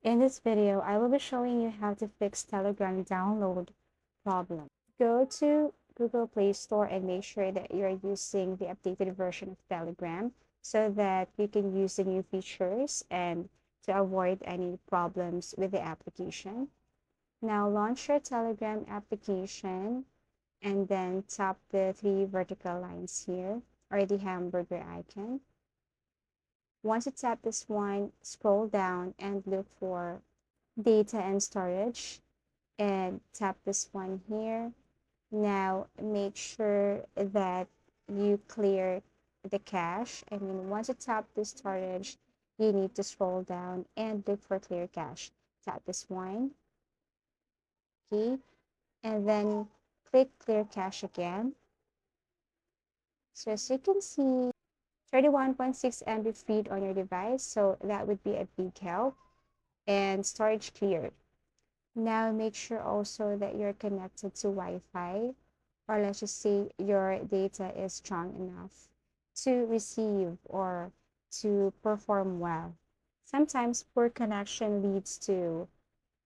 In this video, I will be showing you how to fix Telegram download problem. Go to Google Play Store and make sure that you're using the updated version of Telegram so that you can use the new features and to avoid any problems with the application. Now launch your Telegram application and then tap the three vertical lines here or the hamburger icon. Once you tap this one, scroll down and look for data and storage and tap this one here. Now make sure that you clear the cache. I mean, once you tap the storage, you need to scroll down and look for clear cache. Tap this one, okay, and then click clear cache again. So as you can see, 31.6 MB freed on your device, so that would be a big help. And storage cleared. Now make sure also that you're connected to Wi-Fi, or let's just say your data is strong enough to receive or to perform well. Sometimes poor connection leads to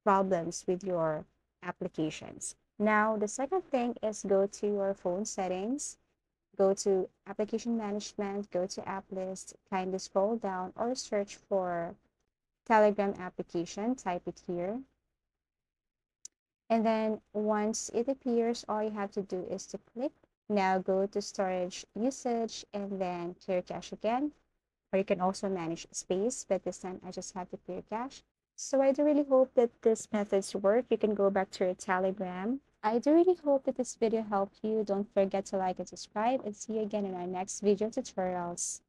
problems with your applications. Now, the second thing is go to your phone settings, go to application management, go to app list, kindly scroll down or search for Telegram application, type it here. And then once it appears, all you have to do is to click. Now go to storage usage and then clear cache again. Or you can also manage space, but this time I just have to clear cache. So I do really hope that these methods work. You can go back to your Telegram. I do really hope that this video helped you. Don't forget to like and subscribe and see you again in our next video tutorials.